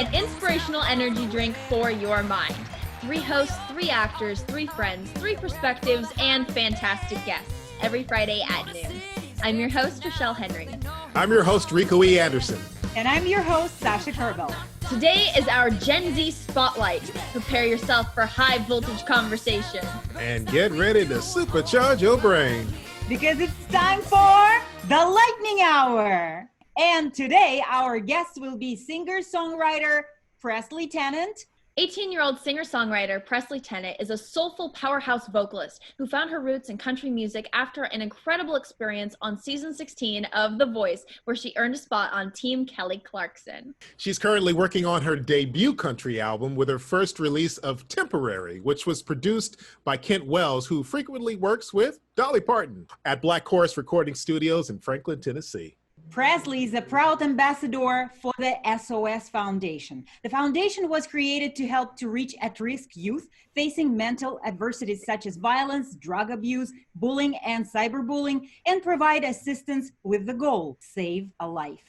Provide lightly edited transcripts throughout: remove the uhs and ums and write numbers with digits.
an inspirational energy drink for your mind. 3 hosts, 3 actors, 3 friends, 3 perspectives, and fantastic guests every Friday at noon. I'm your host, Rachelle Henry. I'm your host, Rico E Anderson. And I'm your host, Sasha Kerbel. Today is our Gen Z Spotlight. Prepare yourself for high voltage conversation. And get ready to supercharge your brain. Because it's time for the Lightning Hour. And today, our guest will be singer-songwriter Presley Tennant. 18-year-old singer-songwriter Presley Tennant is a soulful powerhouse vocalist who found her roots in country music after an incredible experience on season 16 of The Voice, where she earned a spot on Team Kelly Clarkson. She's currently working on her debut country album with her first release of Temporary, which was produced by Kent Wells, who frequently works with Dolly Parton at Black Chorus Recording Studios in Franklin, Tennessee. Presley is a proud ambassador for the SOS Foundation. The foundation was created to help to reach at-risk youth facing mental adversities such as violence, drug abuse, bullying, and cyberbullying, and provide assistance with the goal: save a life.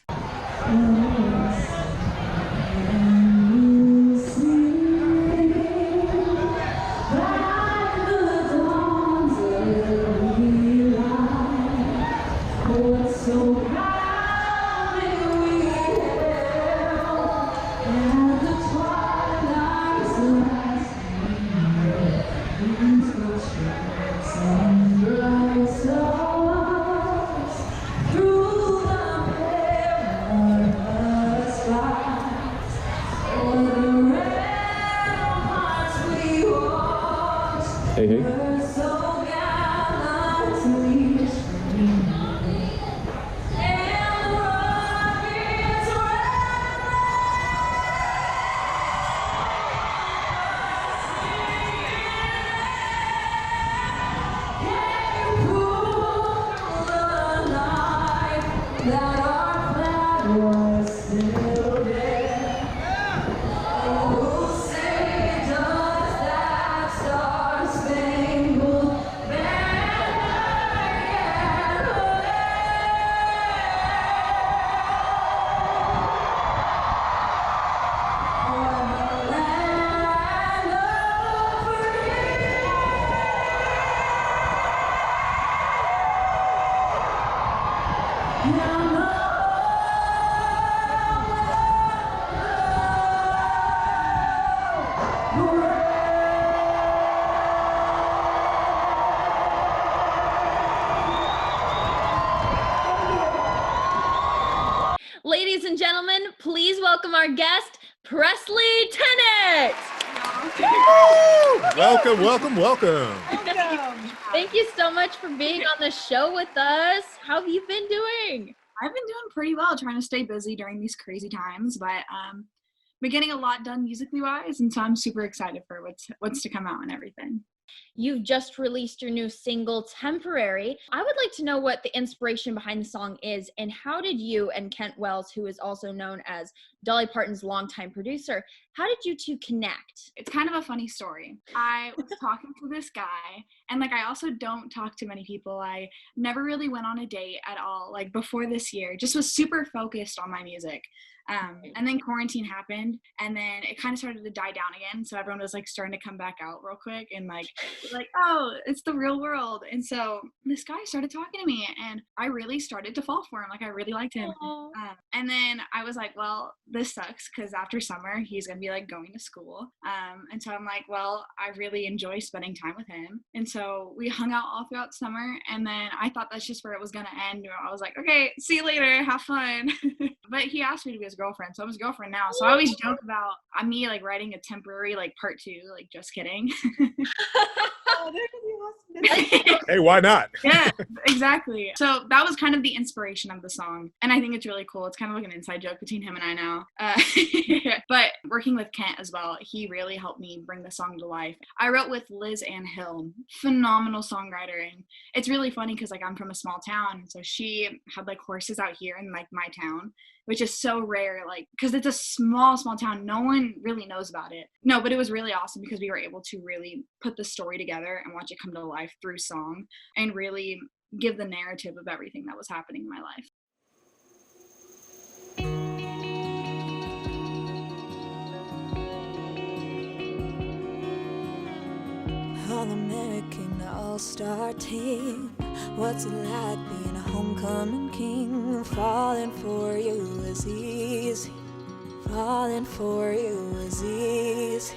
Hey. Ladies and gentlemen, please welcome our guest, Presley Tennant. Welcome, welcome, welcome. Thank you so much for being on the show with us. How have you been doing? I've been doing pretty well, trying to stay busy during these crazy times, but been getting a lot done musically wise, and so I'm super excited for what's to come out and everything. You've just released your new single, Temporary. I would like to know what the inspiration behind the song is, and how did you and Kent Wells, who is also known as Dolly Parton's longtime producer, how did you two connect? It's kind of a funny story. I was talking to this guy, and I also don't talk to many people. I never really went on a date at all, before this year, just was super focused on my music. And then quarantine happened, and then it kind of started to die down again. So everyone was starting to come back out real quick, and oh, it's the real world. And so this guy started talking to me, and I really started to fall for him. I really liked him. And then I was like, well, this sucks, because after summer he's gonna be going to school. And so I'm like, well, I really enjoy spending time with him. And so we hung out all throughout summer, and then I thought that's just where it was gonna end. I was like, okay, see you later, have fun. But he asked me to be his girlfriend, so I'm his girlfriend now. So I always joke about me writing a temporary part 2, just kidding. Hey, why not? Yeah, exactly. So that was kind of the inspiration of the song, and I think it's really cool. It's kind of an inside joke between him and I now. But working with Kent as well, he really helped me bring the song to life. I wrote with Liz Ann Hill, phenomenal songwriter, and it's really funny because I'm from a small town, and so she had horses out here in my town, which is so rare, because it's a small town. No one really knows about it. No, but it was really awesome because we were able to really put the story together and watch it come to life through song and really give the narrative of everything that was happening in my life. All-American All-Star team. What's it like being a homecoming king? Falling for you is easy. Falling for you is easy.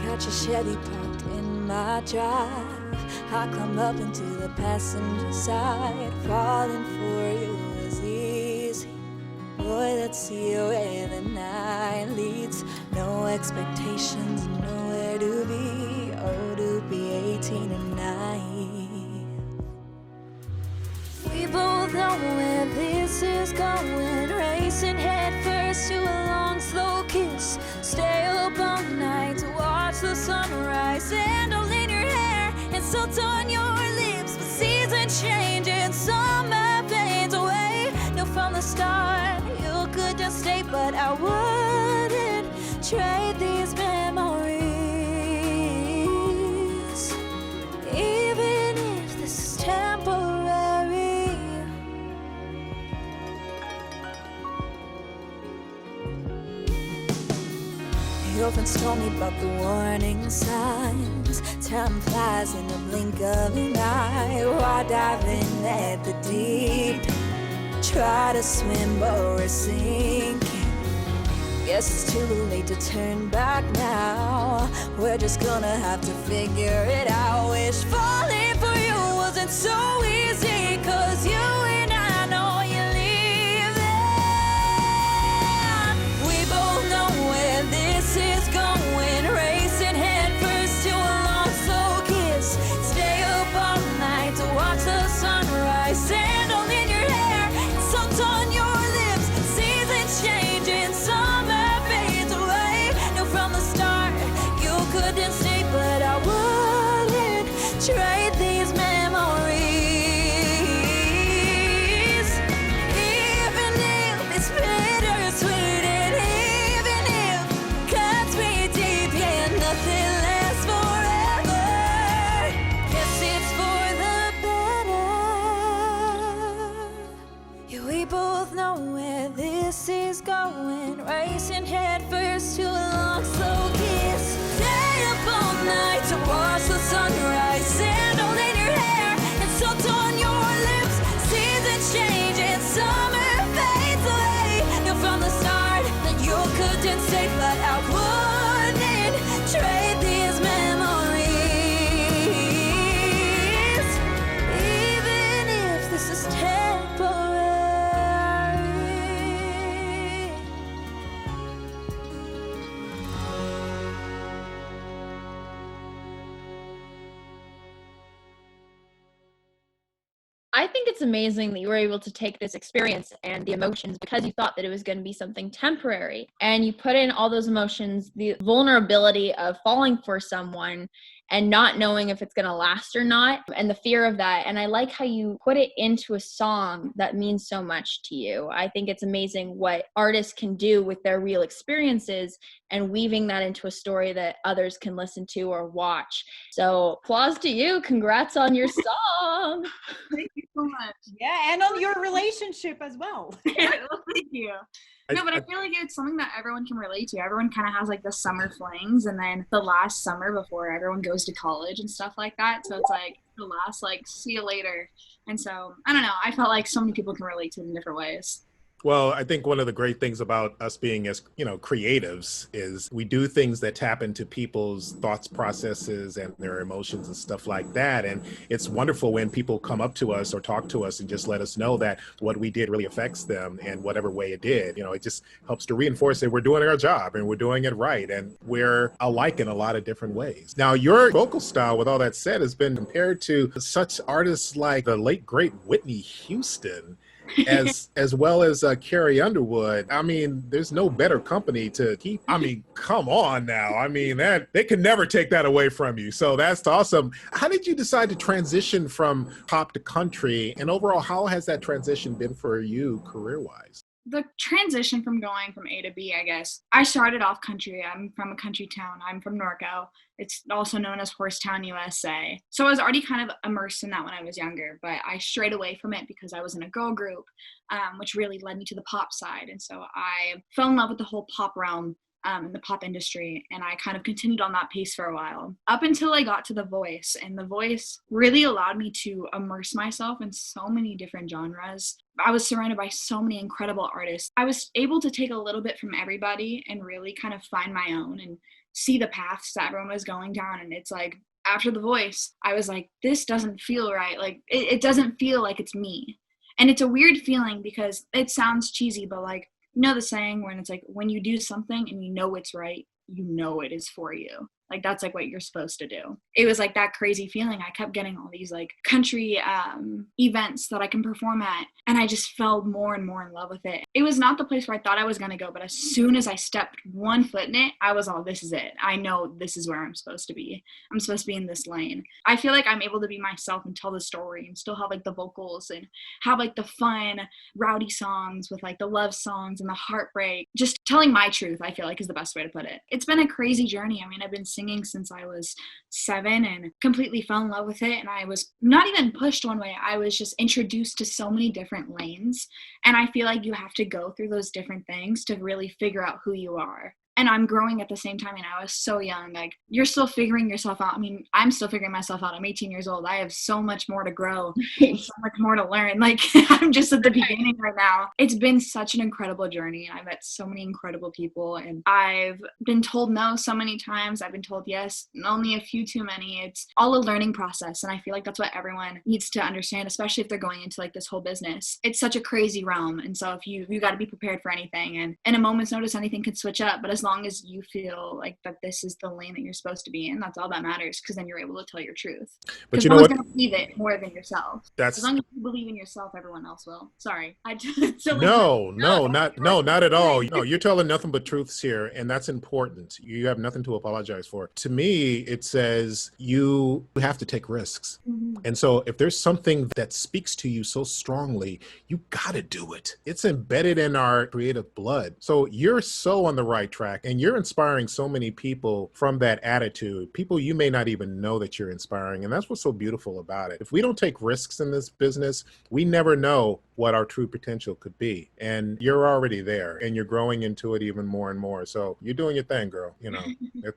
Got your Chevy parked in my drive. I climb up into the passenger side. Falling for you is easy. Boy, let's see where the night leads. No expectations, nowhere to be. Oh, to be 18 and 9. We both know where this is going. Racing head first to a long, slow kiss. Stay up all night to watch the sunrise. Sandal in your hair and salt on your lips. But seasons change and summer fades away. No, from the start, you could just stay, but I wouldn't trade these memories. Even if this is temporary. Your friends told me about the warning signs. Time flies in the blink of an eye. Why dive in at the deep? Try to swim but we're sinking. Guess it's too late to turn back now. We're just gonna have to figure it out. Wish falling for you wasn't so easy, 'cause you and I know you're leaving. We both know where this is going. Racing head first to a long, slow kiss. Stay up all night to watch the sunrise. Sandal in your hair, salt on your lips. Seasons change and summer fades away. No, from the start, you couldn't stay, but I wouldn't trade these memories. Even if it's bittersweet, and even if it cuts me deep, yeah, nothing lasts forever. Guess it's for the better. Yeah, we both know where this is going. Racing head first to a long, slow kiss. Stay up all night to watch the sunrise. Sandal in your hair and salt on your lips. Seasons change and summer fades away. You're from the start that you couldn't stay, but I wouldn't trade these memories. Even if this is temporary. I think it's amazing that you were able to take this experience and the emotions, because you thought that it was going to be something temporary, and you put in all those emotions, the vulnerability of falling for someone and not knowing if it's going to last or not, and the fear of that. And I like how you put it into a song that means so much to you. I think it's amazing what artists can do with their real experiences and weaving that into a story that others can listen to or watch. So applause to you. Congrats on your song. Thank you so much. Yeah, and on your relationship as well. Well, thank you. No, but I feel like it's something that everyone can relate to. Everyone kind of has like the summer flings, and then the last summer before everyone goes to college and stuff like that. So it's like the last, like, see you later. And so, I don't know. I felt like so many people can relate to it in different ways. Well, I think one of the great things about us being as, creatives is we do things that tap into people's thoughts, processes, and their emotions and stuff like that. And it's wonderful when people come up to us or talk to us and just let us know that what we did really affects them in whatever way it did. It just helps to reinforce that we're doing our job and we're doing it right. And we're alike in a lot of different ways. Now, your vocal style, with all that said, has been compared to such artists like the late, great Whitney Houston. as well as Carrie Underwood. I mean, there's no better company to keep. I mean, come on now. I mean, that they can never take that away from you. So that's awesome. How did you decide to transition from pop to country? And overall, how has that transition been for you career-wise? The transition from going from A to B, I guess. I started off country. I'm from a country town. I'm from Norco. It's also known as Horsetown, USA. So I was already kind of immersed in that when I was younger, but I strayed away from it because I was in a girl group, which really led me to the pop side. And so I fell in love with the whole pop realm in the pop industry. And I kind of continued on that pace for a while up until I got to The Voice. And The Voice really allowed me to immerse myself in so many different genres. I was surrounded by so many incredible artists. I was able to take a little bit from everybody and really kind of find my own and see the paths that everyone was going down. And it's like, after The Voice, I was like, this doesn't feel right. Like, it doesn't feel like it's me. And it's a weird feeling because it sounds cheesy, but like, you know the saying when it's like, when you do something and you know it's right, you know it is for you. Like, that's like what you're supposed to do. It was like that crazy feeling. I kept getting all these like country events that I can perform at. And I just fell more and more in love with it. It was not the place where I thought I was going to go. But as soon as I stepped one foot in it, I was all, this is it. I know this is where I'm supposed to be. I'm supposed to be in this lane. I feel like I'm able to be myself and tell the story and still have like the vocals and have like the fun, rowdy songs with like the love songs and the heartbreak. Just telling my truth, I feel like, is the best way to put it. It's been a crazy journey. I mean, I've been singing since I was 7 and completely fell in love with it. And I was not even pushed one way. I was just introduced to so many different lanes. And I feel like you have to go through those different things to really figure out who you are. And I'm growing at the same time. And I was so young. Like, you're still figuring yourself out. I mean, I'm still figuring myself out. I'm 18 years old. I have so much more to grow, so much more to learn. Like, I'm just at the beginning right now. It's been such an incredible journey. I've met so many incredible people. And I've been told no so many times. I've been told yes, only a few too many. It's all a learning process. And I feel like that's what everyone needs to understand, especially if they're going into like this whole business. It's such a crazy realm. And so if you got to be prepared for anything. And in a moment's notice, anything can switch up. But as long as you feel like that this is the lane that you're supposed to be in, that's all that matters, because then you're able to tell your truth. But Because you no know one's what? going to believe it more than yourself. That's As long as you believe in yourself, everyone else will. Sorry. I just no, not at all. No, you're telling nothing but truths here, and that's important. You have nothing to apologize for. To me, it says you have to take risks. Mhm. And so if there's something that speaks to you so strongly, you got to do it. It's embedded in our creative blood. So you're so on the right track, and you're inspiring so many people from that attitude, people you may not even know that you're inspiring. And that's what's so beautiful about it. If we don't take risks in this business, we never know what our true potential could be. And you're already there, and you're growing into it even more and more. So you're doing your thing, girl. You know,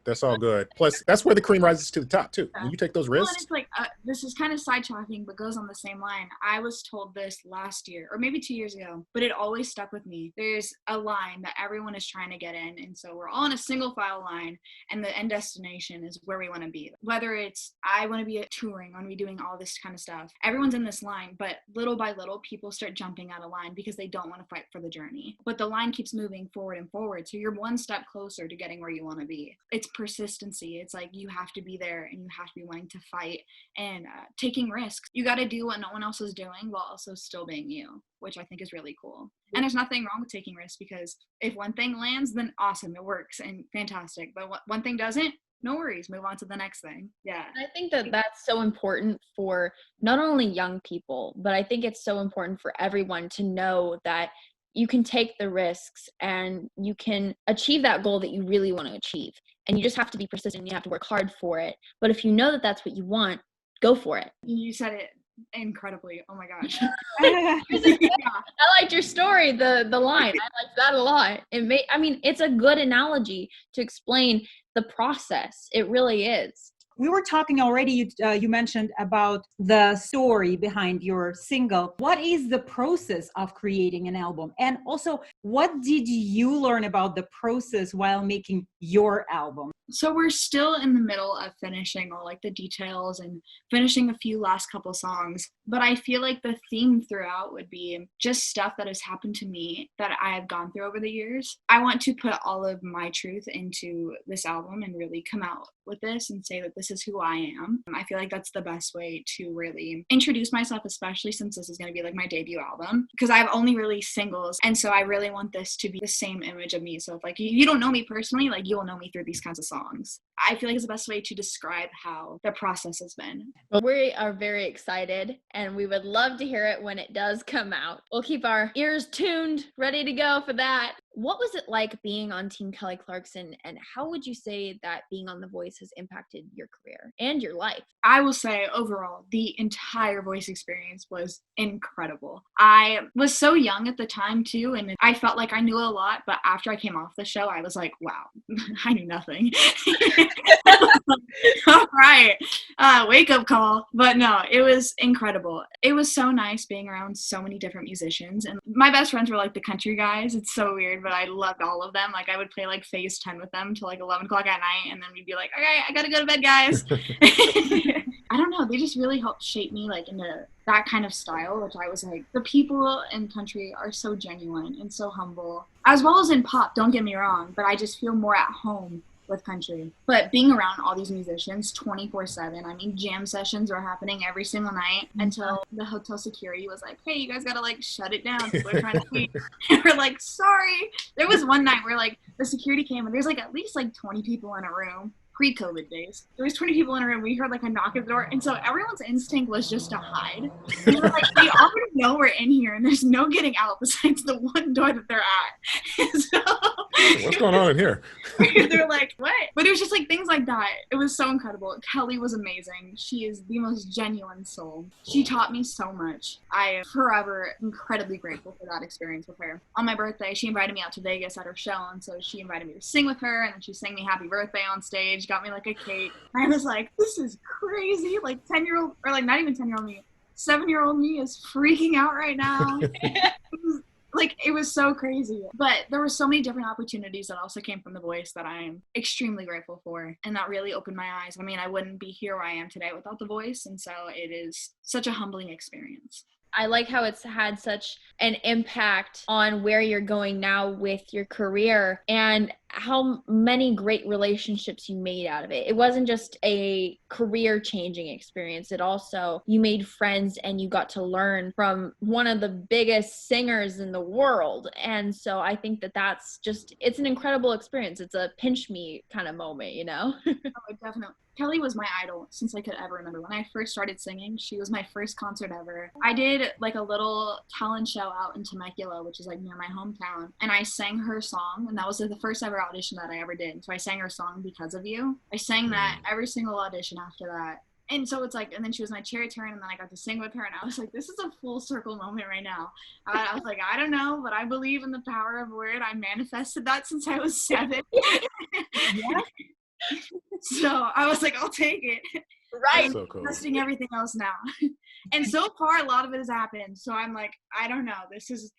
that's all good. Plus, that's where the cream rises to the top too. When you take those Well, and risks. it's like, this is kind of sidetracking, but goes on the same line. I was told this last year, or maybe 2 years ago, but it always stuck with me. There's a line that everyone is trying to get in. And so we're all in a single file line, and the end destination is where we want to be. Whether it's, I want to be touring, I want to be doing all this kind of stuff. Everyone's in this line, but little by little, people start jumping out of line because they don't want to fight for the journey. But the line keeps moving forward and forward. So you're one step closer to getting where you want to be. It's persistency. It's like, you have to be there, and you have to be willing to fight and taking risks. You got to do what no one else is doing while also still being you, which I think is really cool. And there's nothing wrong with taking risks, because if one thing lands, then awesome, it works and fantastic. But one thing doesn't, no worries, move on to the next thing. Yeah. I think that that's so important for not only young people, but I think it's so important for everyone to know that you can take the risks and you can achieve that goal that you really want to achieve. And you just have to be persistent. You have to work hard for it. But if you know that that's what you want, go for it. You said it incredibly. Oh my gosh. I liked your story, the line. I liked that a lot. It's a good analogy to explain the process. It really is. We were talking already, you mentioned about the story behind your single. What is the process of creating an album? And also, what did you learn about the process while making your album? So we're still in the middle of finishing all like the details and finishing a few last couple songs. But I feel like the theme throughout would be just stuff that has happened to me that I have gone through over the years. I want to put all of my truth into this album and really come out with this and say that this is who I am. I feel like that's the best way to really introduce myself, especially since this is going to be like my debut album, because I've only released singles. And so I really want this to be the same image of me. So if like you don't know me personally, like you will know me through these kinds of songs. I feel like it's the best way to describe how the process has been. Well, we are very excited, and we would love to hear it when it does come out. We'll keep our ears tuned, ready to go for that. What was it like being on Team Kelly Clarkson, and how would you say that being on The Voice has impacted your career and your life? I will say overall, the entire Voice experience was incredible. I was so young at the time too, and I felt like I knew a lot, but after I came off the show, I was like, wow, I knew nothing. All right, wake up call. But no, it was incredible. It was so nice being around so many different musicians, and my best friends were like the country guys. It's so weird, but I loved all of them. Like I would play like phase 10 with them till like 11 o'clock at night, and then we'd be like, okay, I gotta go to bed, guys. I don't know, they just really helped shape me like into that kind of style, which I was like, the people in country are so genuine and so humble, as well as in pop, don't get me wrong, but I just feel more at home with country. But being around all these musicians 24/7, I mean, jam sessions were happening every single night until the hotel security was like, hey, you guys gotta like shut it down, people are trying to sleep. And we're like, sorry. There was one night where like the security came and there's like at least like 20 people in a room. Pre-COVID days. There was 20 people in a room. We heard like a knock at the door. And so everyone's instinct was just to hide. We were like, they already know we're in here and there's no getting out besides the one door that they're at. And so what's going on in here? they're like, what? But it was just like things like that. It was so incredible. Kelly was amazing. She is the most genuine soul. She taught me so much. I am forever incredibly grateful for that experience with her. On my birthday, she invited me out to Vegas at her show. And so she invited me to sing with her. And then she sang me happy birthday on stage. Got me like a cake. I was like, this is crazy. Like 10-year-old, or like not even 10-year-old me, 7-year-old me is freaking out right now. It was so crazy. But there were so many different opportunities that also came from The Voice that I'm extremely grateful for. And that really opened my eyes. I mean, I wouldn't be here where I am today without The Voice. And so it is such a humbling experience. I like how it's had such an impact on where you're going now with your career and how many great relationships you made out of it. It wasn't just a career-changing experience. It also, you made friends and you got to learn from one of the biggest singers in the world. And so I think that that's just, it's an incredible experience. It's a pinch me kind of moment, you know? Oh, definitely. Kelly was my idol since I could ever remember. When I first started singing, she was my first concert ever. I did like a little talent show out in Temecula, which is like near my hometown, and I sang her song, and that was like the first ever audition that I ever did. So I sang her song Because of You. I sang that every single audition after that. And so it's like, and then she was my chair turn, and then I got to sing with her, and I was like, this is a full circle moment right now. I was like, I don't know, but I believe in the power of word. I manifested that since I was 7. Yeah. So I was like, I'll take it. Right. So cool. Testing everything else now. And so far, a lot of it has happened. So I'm like, I don't know. It's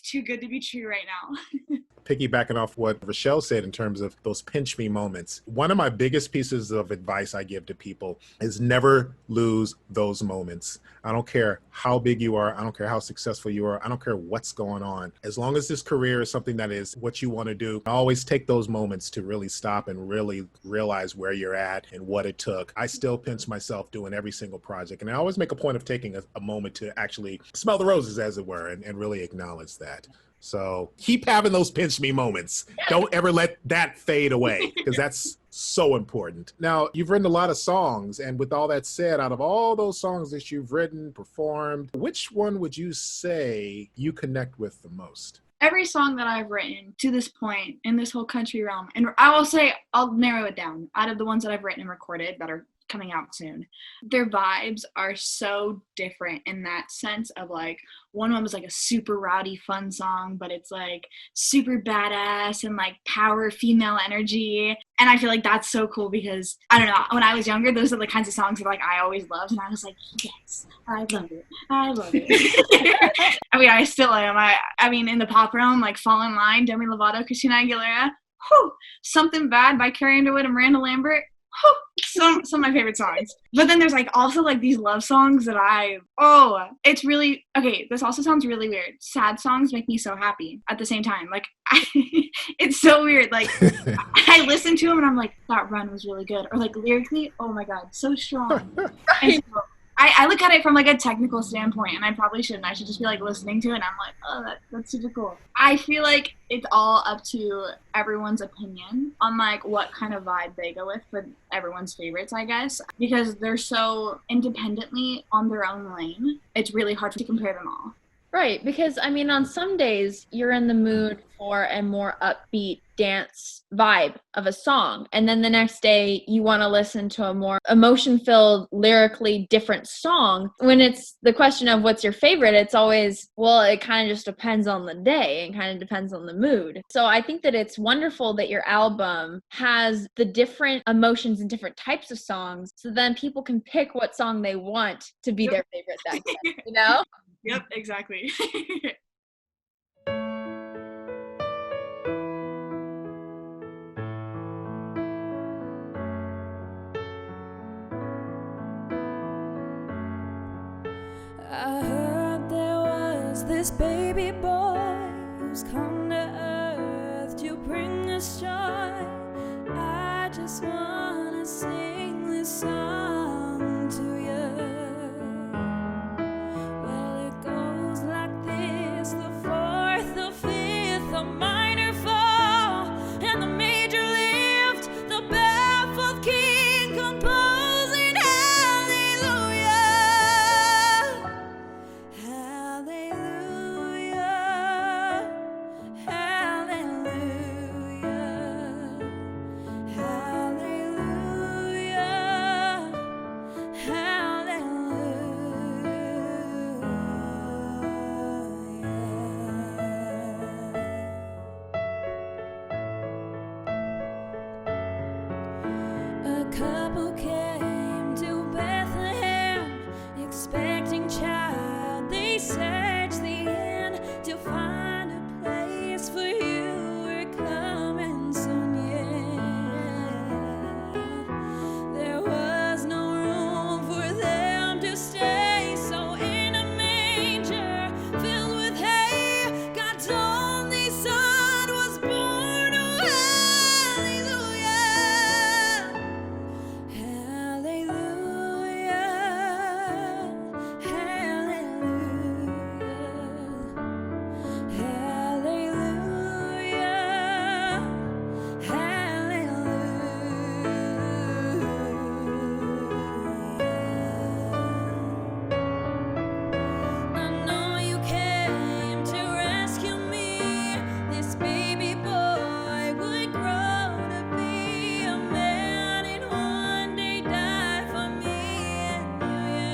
too good to be true right now. Piggybacking off what Rachelle said in terms of those pinch me moments, one of my biggest pieces of advice I give to people is never lose those moments. I don't care how big you are. I don't care how successful you are. I don't care what's going on. As long as this career is something that is what you want to do, always take those moments to really stop and really realize where you're at and what it took. I still pinch myself doing every single project. And I always make a point of taking a moment to actually smell the roses, as it were, and really acknowledge that. So keep having those pinch me moments. Don't ever let that fade away, because that's so important. Now, you've written a lot of songs, and with all that said, out of all those songs that you've written, performed, which one would you say you connect with the most? Every song that I've written to this point in this whole country realm, and I will say, I'll narrow it down, out of the ones that I've written and recorded that are coming out soon, their vibes are so different in that sense of like, one was like a super rowdy fun song, but it's like super badass and like power female energy. And I feel like that's so cool because, I don't know, when I was younger, those are the kinds of songs that like I always loved, and I was like, yes, I love it. I mean, I still am. I mean, in the pop realm, like Fall in Line, Demi Lovato, Christina Aguilera, Something Bad by Carrie Underwood and Miranda Lambert. Some of my favorite songs. But then there's like also like these love songs that it's really, okay, this also sounds really weird. Sad songs make me so happy at the same time. Like, it's so weird. Like, I listen to them and I'm like, that run was really good. Or like lyrically, oh my God, so strong. And so I look at it from like a technical standpoint, and I probably shouldn't. I should just be like listening to it, and I'm like, oh, that's super cool. I feel like it's all up to everyone's opinion on like what kind of vibe they go with for everyone's favorites, I guess, because they're so independently on their own lane. It's really hard to compare them all. Right, because I mean, on some days you're in the mood more and more upbeat dance vibe of a song, and then the next day you want to listen to a more emotion-filled, lyrically different song. When it's the question of what's your favorite, it's always, well, it kind of just depends on the day and kind of depends on the mood. So I think that it's wonderful that your album has the different emotions and different types of songs, so then people can pick what song they want to be their favorite that day, you know? Yep, exactly. I heard there was this baby boy who's come to earth to bring us joy. I just wanna sing this song to you. Well, it goes like this: the fourth, the fifth, the minor fall, and the major lift, the baffled king composing hallelujah. Hallelujah, hallelujah, hallelujah, hallelujah. A couple came to Bethlehem, expecting child. They searched the inn to find a place for you. We're coming soon, yeah. There was no room for them to stay, so in a manger filled with hay, God's only son was born. Oh, hallelujah. Hallelujah, hallelujah, hallelujah, hallelujah. I know you came to rescue me. This baby boy would grow to be a man and one day die for me and you,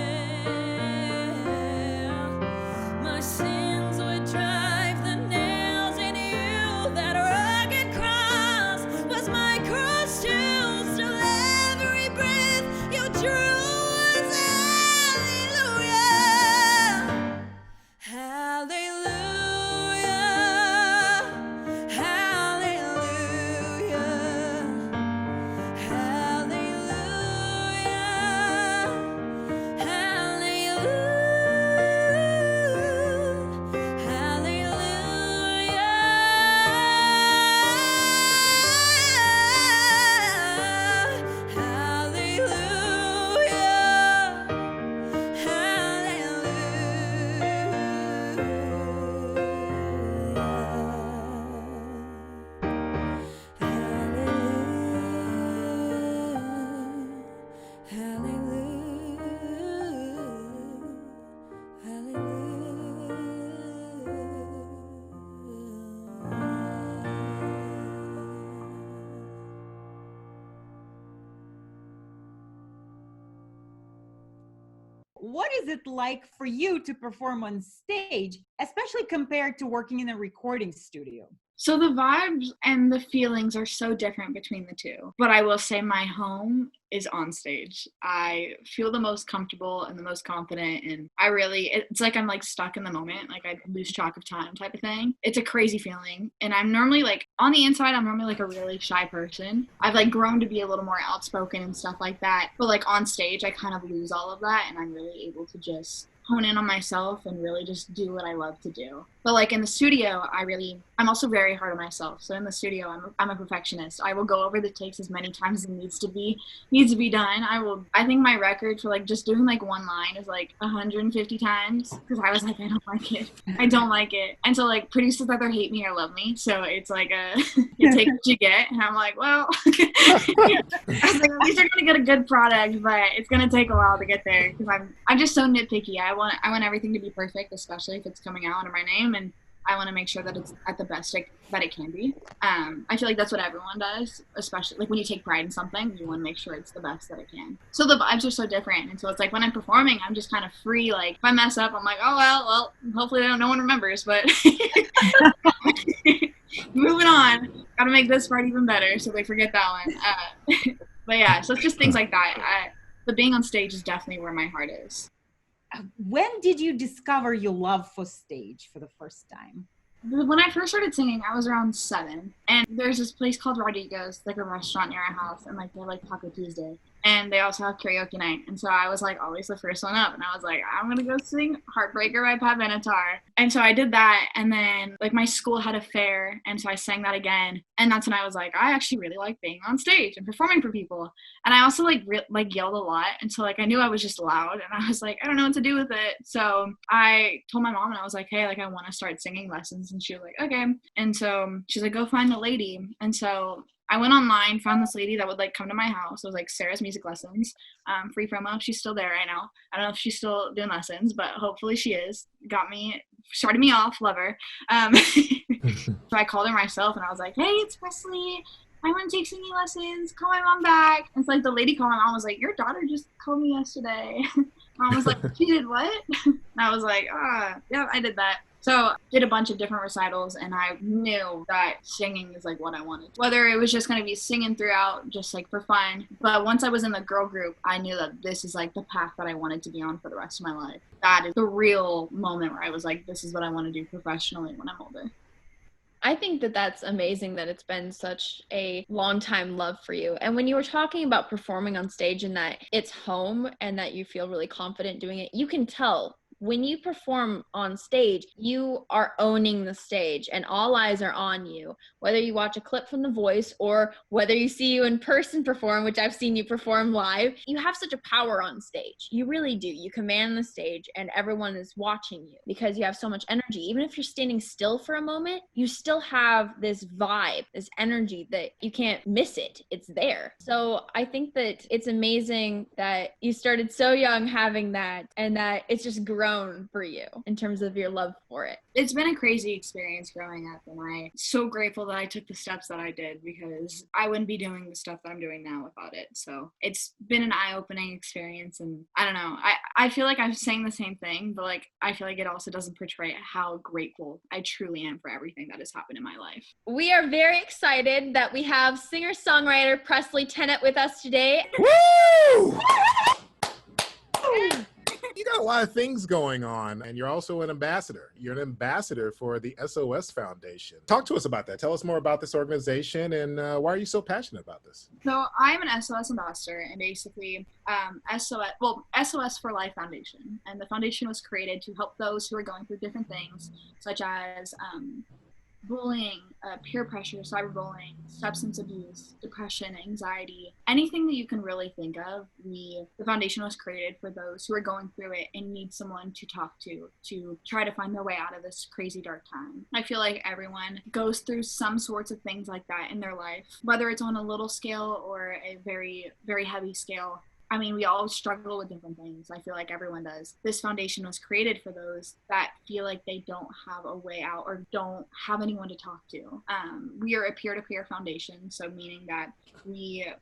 yeah. My sins would drive the nails in you. That rugged cross was my cross too. Still every breath you drew was hallelujah. Hallelujah, hallelujah, What is it like for you to perform on stage, especially compared to working in a recording studio? So the vibes and the feelings are so different between the two. But I will say my home is on stage. I feel the most comfortable and the most confident, and it's like I'm like stuck in the moment, like I lose track of time type of thing. It's a crazy feeling. And I'm normally like, on the inside, I'm normally like a really shy person. I've like grown to be a little more outspoken and stuff like that. But like on stage, I kind of lose all of that, and I'm really able to just hone in on myself and really just do what I love to do. But like in the studio, I'm also very hard on myself. So in the studio, I'm a perfectionist. I will go over the takes as many times as it needs to be done. I think my record for like just doing like one line is like 150 times, because I was like, I don't like it. I don't like it. And so like producers either hate me or love me. So it's like you take what you get. And I'm like, well, I was like, at least you're gonna get a good product, but it's gonna take a while to get there, because I'm just so nitpicky. I want everything to be perfect, especially if it's coming out under my name. And I want to make sure that it's at the best that it can be. I feel like that's what everyone does, especially like when you take pride in something, you want to make sure it's the best that it can. So the vibes are so different. And so it's like when I'm performing, I'm just kind of free. Like if I mess up, I'm like, oh, well, hopefully no one remembers, but moving on. Got to make this part even better so they forget that one. But yeah, so it's just things like that. But being on stage is definitely where my heart is. When did you discover your love for stage for the first time? When I first started singing, I was around 7, and there's this place called Rodrigo's, like a restaurant near our house, and like they have like Taco Tuesday, and they also have karaoke night, and so I was like always the first one up, and I was like, I'm gonna go sing Heartbreaker by Pat Benatar, and so I did that, and then like my school had a fair, and so I sang that again, and that's when I was like, I actually really like being on stage and performing for people, and I also like yelled a lot, and so like I knew I was just loud, and I was like, I don't know what to do with it, so I told my mom, and I was like, hey, like I want to start singing lessons, and she was like, okay, and so she's like, go find the lady, and so I went online, found this lady that would like come to my house. It was like Sarah's Music Lessons, free promo. She's still there right now. I don't know if she's still doing lessons, but hopefully she is. Started me off, love her. So I called her myself and I was like, hey, it's Presley. I want to take singing lessons. Call my mom back. And so like the lady called my mom was like, your daughter just called me yesterday. Mom was like, she did what? And I was like, yeah, I did that. So did a bunch of different recitals, and I knew that singing is like what I wanted. Whether it was just going to be singing throughout, just like for fun. But once I was in the girl group, I knew that this is like the path that I wanted to be on for the rest of my life. That is the real moment where I was like, this is what I want to do professionally when I'm older. I think that that's amazing that it's been such a long time love for you. And when you were talking about performing on stage and that it's home and that you feel really confident doing it, you can tell when you perform on stage, you are owning the stage and all eyes are on you. Whether you watch a clip from The Voice or whether you see you in person perform, which I've seen you perform live, you have such a power on stage. You really do. You command the stage and everyone is watching you because you have so much energy. Even if you're standing still for a moment, you still have this vibe, this energy that you can't miss it. It's there. So I think that it's amazing that you started so young having that and that it's just grown for you in terms of your love for it. It's been a crazy experience growing up, and I'm so grateful that I took the steps that I did because I wouldn't be doing the stuff that I'm doing now without it. So it's been an eye-opening experience, and I don't know. I feel like I'm saying the same thing, but like I feel like it also doesn't portray how grateful I truly am for everything that has happened in my life. We are very excited that we have singer-songwriter Presley Tennant with us today. Woo! You got a lot of things going on, and you're also an ambassador. You're an ambassador for the SOS Foundation. Talk to us about that. Tell us more about this organization, and why are you so passionate about this? So I'm an SOS ambassador, and basically SOS for Life Foundation. And the foundation was created to help those who are going through different things, such as bullying, peer pressure, cyberbullying, substance abuse, depression, anxiety, anything that you can really think of. The foundation was created for those who are going through it and need someone to talk to try to find their way out of this crazy dark time. I feel like everyone goes through some sorts of things like that in their life, whether it's on a little scale or a very, very heavy scale. I mean, we all struggle with different things. I feel like everyone does. This foundation was created for those that feel like they don't have a way out or don't have anyone to talk to. We are a peer-to-peer foundation, so meaning that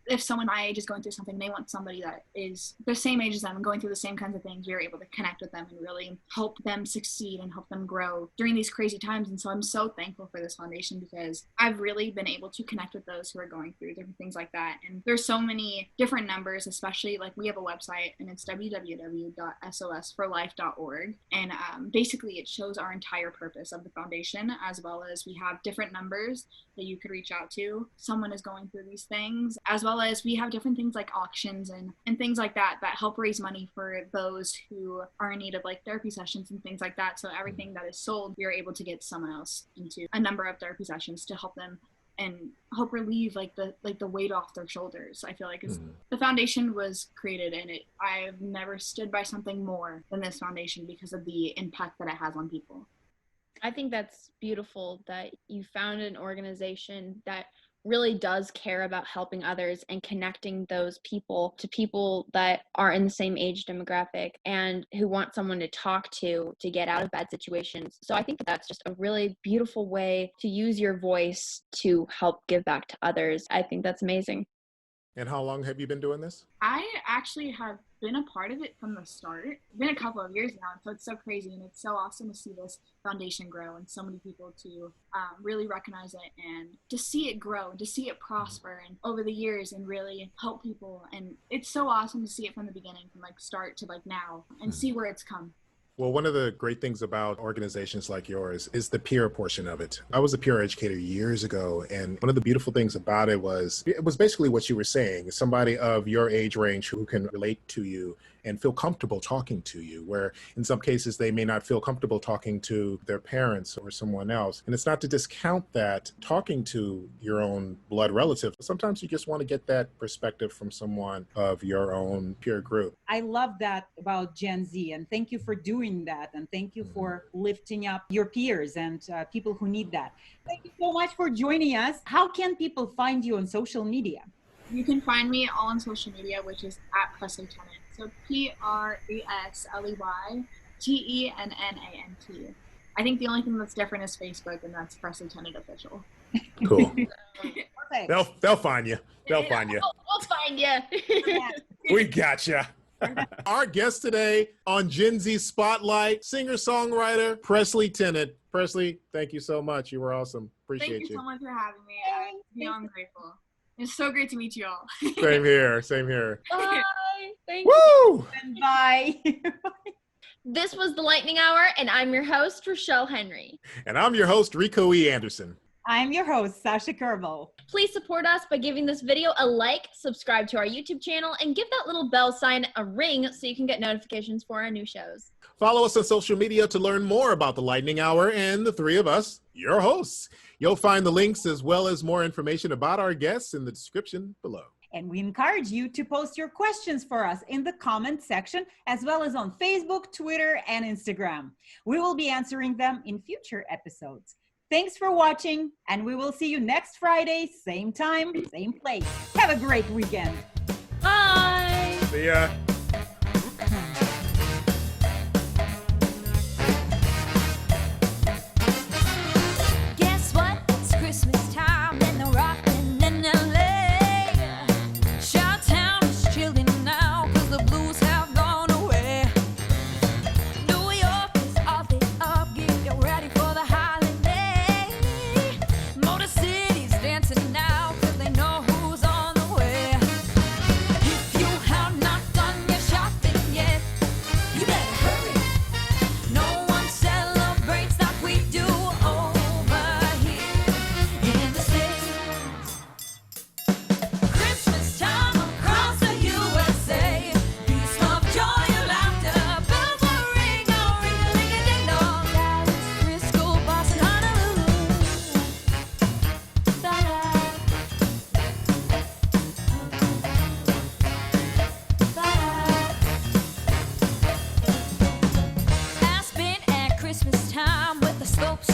if someone my age is going through something, they want somebody that is the same age as them and going through the same kinds of things, we are able to connect with them and really help them succeed and help them grow during these crazy times. And so I'm so thankful for this foundation because I've really been able to connect with those who are going through different things like that. And there's so many different numbers, especially like we have a website and it's www.sosforlife.org. And basically it shows our entire purpose of the foundation, as well as we have different numbers that you could reach out to. Someone is going through these things, as well as we have different things like auctions and things like that help raise money for those who are in need of like therapy sessions and things like that. So everything that is sold, we are able to get someone else into a number of therapy sessions to help them and help relieve the weight off their shoulders. I feel like the foundation was created, and I've never stood by something more than this foundation because of the impact that it has on people. I think that's beautiful that you founded an organization that really does care about helping others and connecting those people to people that are in the same age demographic and who want someone to talk to get out of bad situations. So I think that that's just a really beautiful way to use your voice to help give back to others. I think that's amazing. And how long have you been doing this? I actually have been a part of it from the start. It's been a couple of years now, so it's so crazy, and it's so awesome to see this foundation grow and so many people to really recognize it and to see it grow and to see it prosper and over the years and really help people. And it's so awesome to see it from the beginning, from like start to like now, and see where it's come. Well, one of the great things about organizations like yours is the peer portion of it. I was a peer educator years ago, and one of the beautiful things about it was basically what you were saying, somebody of your age range who can relate to you and feel comfortable talking to you, where in some cases they may not feel comfortable talking to their parents or someone else. And it's not to discount that talking to your own blood relative. Sometimes you just want to get that perspective from someone of your own peer group. I love that about Gen Z, and thank you for doing that, and thank you for lifting up your peers and people who need that. Thank you so much for joining us. How can people find you on social media? You can find me all on social media, which is at Presley Tennant. So PresleyTennant. I think the only thing that's different is Facebook, and that's Presley Tennant Official. Cool. Perfect. They'll find you. They'll find you. We'll find you. We gotcha. Our guest today on Gen Z Spotlight, singer-songwriter Presley Tennant. Presley, thank you so much. You were awesome. Appreciate you. Thank you so much for having me. I'm beyond grateful. It's so great to meet you all. Same here. Same here. Bye. Thank Woo! you. And bye. This was the Lightning Hour, and I'm your host, Rachelle Henry. And I'm your host, Rico E Anderson. I'm your host, Sasha Kerbel. Please support us by giving this video a like, subscribe to our YouTube channel, and give that little bell sign a ring so you can get notifications for our new shows. Follow us on social media to learn more about the Lightning Hour and the three of us, your hosts. You'll find the links as well as more information about our guests in the description below. And we encourage you to post your questions for us in the comment section, as well as on Facebook, Twitter, and Instagram. We will be answering them in future episodes. Thanks for watching, and we will see you next Friday, same time, same place. Have a great weekend. Bye. See ya. Guess what? It's Christmas time and they're rockin' in LA. Chi-town is chillin' now 'cause the blues have gone away. New York is all lit up, get ready for the holiday. Motor City's dancing now 'cause they know who's on the way. If you have not done your shopping yet, you better hurry. No one celebrates like we do over here in the States. Christmas time across the USA. Peace, love, joy, and laughter. Bells will ring, oh, ring-a-ling-a-ding-dong. Dallas, Frisco, Boston, Honolulu. Ba-da. Aspen at Christmas time with the scopes